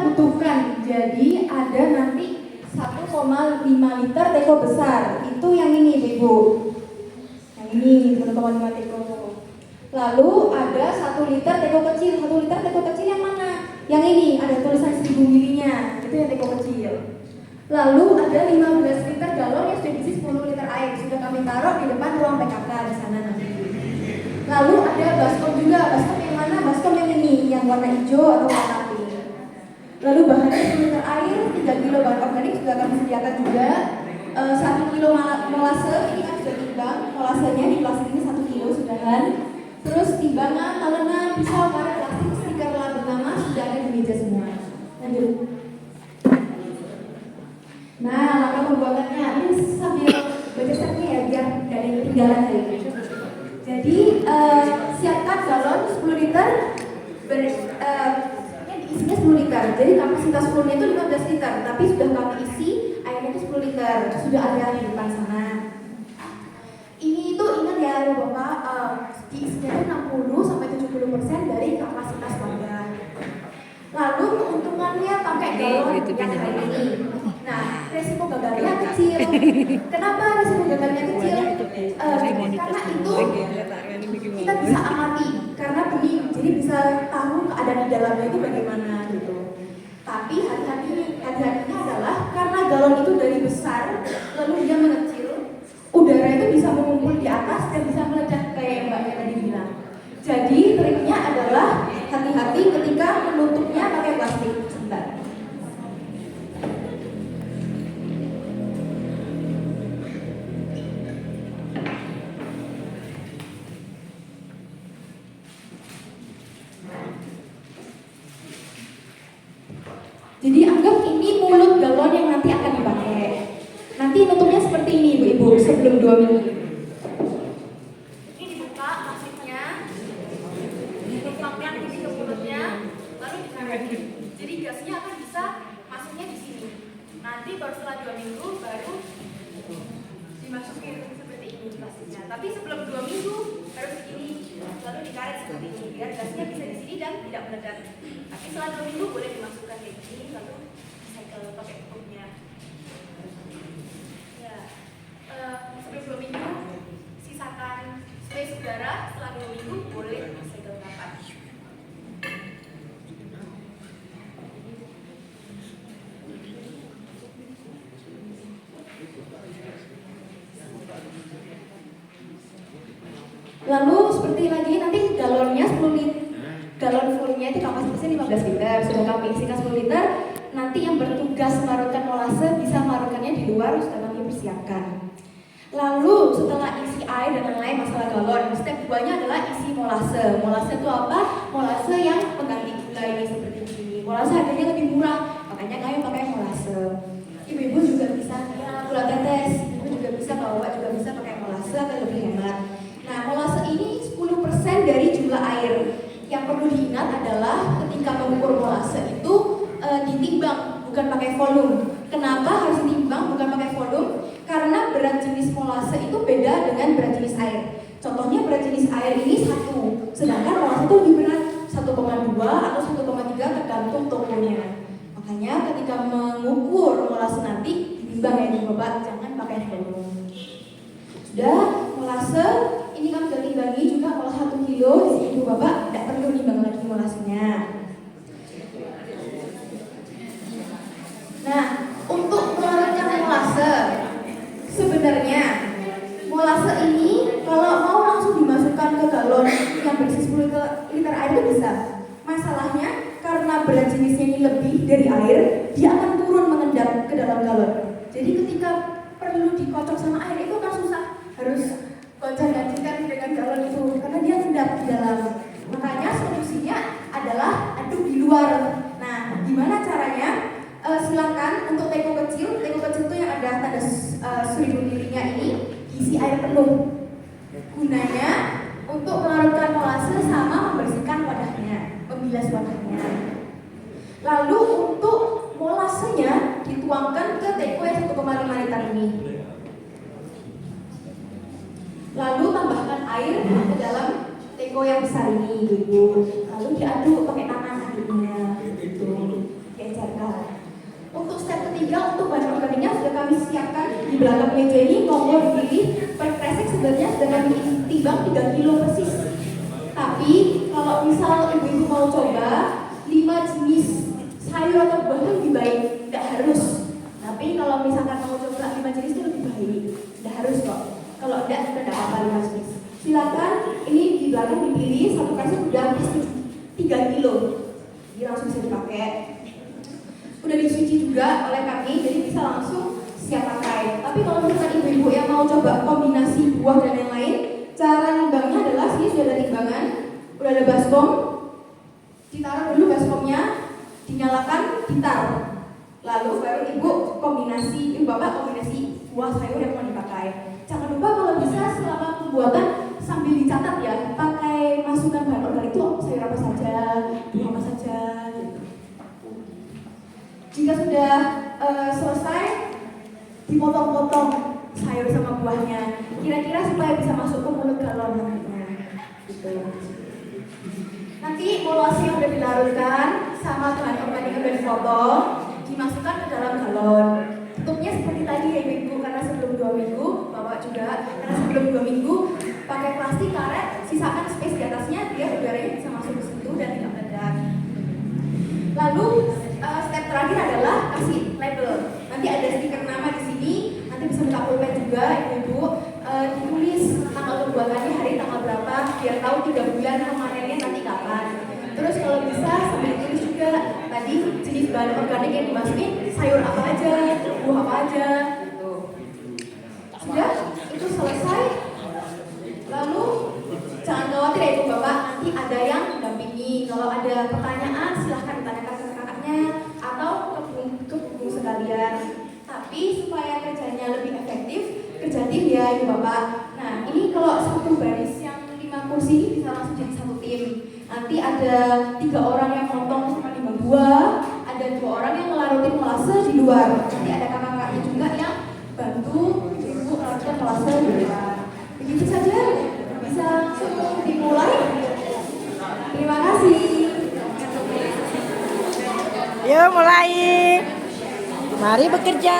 butuhkan. Jadi ada nanti 1,5 liter teko besar. Itu yang ini Ibu. Yang ini 1,5 teko. Lalu ada 1 liter teko kecil. 1 liter teko kecil yang mana? Yang ini ada tulisan 1000 ml. Itu yang teko kecil. Lalu ada 15 liter galon yang sudah diisi 10 liter air. Sudah kami taruh di depan ruang PKK di sana nanti. Lalu ada baskom juga. Baskom yang mana? Baskom yang ini, yang warna hijau atau warna pink. Lalu bahannya 10 liter air, 3 kilo bahan organik sudah kami sediakan juga. 1 kilo molase, ini kan sudah timbang. Molasenya di plastik ini 1 kilo sudahan. Terus timbangan, talenan, pisau, karet, plastik, stiker label nama sudah ada di meja semua. Lanjut. Nah, langkah pembuatannya ini sambil baca stepnya ya biar gak ada yang ketinggalan hari ini. Jadi siapkan galon 10 liter isinya 10 liter. Jadi kapasitas fullnya itu 15 liter, tapi sudah kami isi airnya itu 10 liter. Sudah ada di depan sana. Ini itu ingat ya Bapak, diisinya itu 60-70% dari kapasitas warga. Lalu keuntungannya pakai galon yang hari ini. Nah, resiko gagalnya kecil. Kenapa resiko gagalnya kecil? Karena itu kita bisa amati karena bening, jadi bisa tahu keadaan di dalamnya itu bagaimana gitu. Tapi hati-hatinya adalah karena galon itu dari besar lalu dia mengecil, udara itu bisa mengumpul di atas dan bisa meledak kayak yang Mbak tadi bilang. Jadi triknya adalah hati-hati ketika menutupnya pakai plastik. Sebentar. Jadi anggap ini mulut galon yang nanti akan dipakai. Nanti nutupnya seperti ini Ibu-ibu sebelum 2 minggu. Ini dibuka plastiknya, ditumpangkan di sini ke mulutnya, lalu ditarik. Jadi gasnya akan bisa masuknya di sini. Nanti baru setelah 2 minggu baru dimasukin seperti ini plastiknya. Tapi sebelum 2 minggu harus begini, lalu dikaret seperti ini biar gasnya bisa di sini dan tidak meledak. Tapi setelah 2 minggu boleh dimasukkan kayak gini, lalu cycle pakai tutupnya. Ya, sebelum 2 minggu sisakan space udara, setelah 2 minggu boleh cycle kapan. Lalu seperti lagi nanti galonnya 10 liter. Galon fullnya itu kapasitasnya 15 liter. Sudah kami isikan 10 liter. Nanti yang bertugas melarutkan molase bisa melarutkannya di luar, sudah kami persiapkan. Lalu setelah isi air dan lain-lain masalah galon, step 2-nya adalah isi molase. Molase itu apa? Molase yang pengganti gula ini seperti ini. Molase harganya lebih murah, makanya kami pakai molase. Ibu-ibu juga bisa gula tetes, ibu juga bisa, bapak juga bisa pakai molase agar lebih hemat. Nah, molase ini 10% dari jumlah air. Yang perlu diingat adalah ketika mengukur molase itu ditimbang, bukan pakai volume. Kenapa harus ditimbang bukan pakai volume? Karena berat jenis molase itu beda dengan berat jenis air. Contohnya berat jenis air ini 1, sedangkan molase itu lebih berat 1,2 atau 1,3 tergantung tokonya. Makanya ketika mengukur molase nanti ditimbang ya Bapak, jangan pakai volume. Sudah, molase ini kan sudah dibagi juga kalau 1 kilo di sini Bapak tidak perlu nimbang lagi molasenya. Nah, untuk melarutkan molase, sebenarnya molase ini kalau mau langsung dimasukkan ke galon yang berisi 10 liter air itu bisa. Masalahnya karena berat jenisnya ini lebih dari air, dia akan turun mengendap ke dalam galon. Jadi ketika perlu dikocok sama air itu akan susah, harus gonjang-ganjingkan dengan galon itu karena dia ngendap di dalam. Makanya solusinya adalah aduk di luar. Nah, gimana caranya? Silakan untuk teko kecil itu yang ada tanda 1000 ml-nya ini diisi air penuh. Gunanya untuk melarutkan molase sama membersihkan wadahnya, membilas wadahnya. Lalu untuk molasenya dituangkan ke teko yang 1,5 liter ini. Lalu tambahkan air ke dalam teko yang besar ini, Ibu. Lalu diaduk pakai tangan aduknya, gitu. Kayak ketiga, untuk bahan organiknya sudah kami siapkan di belakang meja ini. Monggo dipilih. Per kresek sebenarnya sudah kami timbang 3 kilo persis. Tapi kalau misal ibu-ibu mau coba 5 jenis sayur atau buah itu lebih baik, tidak harus. Tapi kalau misalkan mau coba 5 jenis itu lebih baik, tidak harus kok. Kalau tidak apa-apa 5 jenis. Silakan, ini di belakang dipilih, satu kresek udah pasti 3 kilo. Jadi langsung bisa dipakai. Udah dicuci juga oleh kami, jadi bisa langsung siap pakai. Tapi kalau misalkan ibu-ibu yang mau coba kombinasi buah dan yang lain, cara nimbangnya adalah sini sudah ada timbangan, udah ada baskom, ditaruh dulu baskomnya, dinyalakan, ditaruh. Lalu baru ibu bapak kombinasi buah sayur yang mau dipakai. Jangan lupa kalau bisa selama pembuatan sambil dicatat ya, pakai masukan bahan organik itu sayur apa saja, buah apa saja. Gitu. Jika sudah selesai, dipotong-potong sayur sama buahnya, kira-kira supaya bisa masuk ke mulut galon nantinya. Gitu. Nanti molase yang sudah dilarutkan sama bahan organik yang sudah dipotong dimasukkan ke dalam galon. Tutupnya seperti tadi ya ibu, karena sebelum 2 minggu, bapak juga, karena sebelum 2 minggu pakai plastik karet, sisakan space di atasnya biar udaranya bisa masuk ke situ dan tidak meledak. Lalu step terakhir adalah kasih label. Nanti ada stiker nama di sini, nanti bisa buka pulpen juga ibu-ibu, ditulis tanggal pembuatannya, hari tanggal berapa, biar tahu 3 bulan pemanennya nanti kapan. Terus kalau bisa sambil ditulis juga tadi jenis bahan organik yang dimasukin, sayur apa aja, buah apa aja, gitu. Sudah, itu selesai. Lalu jangan khawatir ya ibu bapak, nanti ada yang mendampingi. Kalau ada pertanyaan silahkan ditanyakan ke kakaknya atau ke bung sekalian. Tapi supaya kerjanya lebih efektif, kerja tim ya ibu bapak. Nah ini kalau satu baris yang 5 kursi ini bisa langsung jadi satu tim. Nanti ada 3 orang yang potong sama 5 buah, ada 2 orang yang ngelarutin molase di luar. Nanti ada kakak-kakaknya juga yang bantu ibu melakukan molase di luar. Begitu saja, bisa langsung dimulai. Terima kasih. Yuk mulai. Mari bekerja.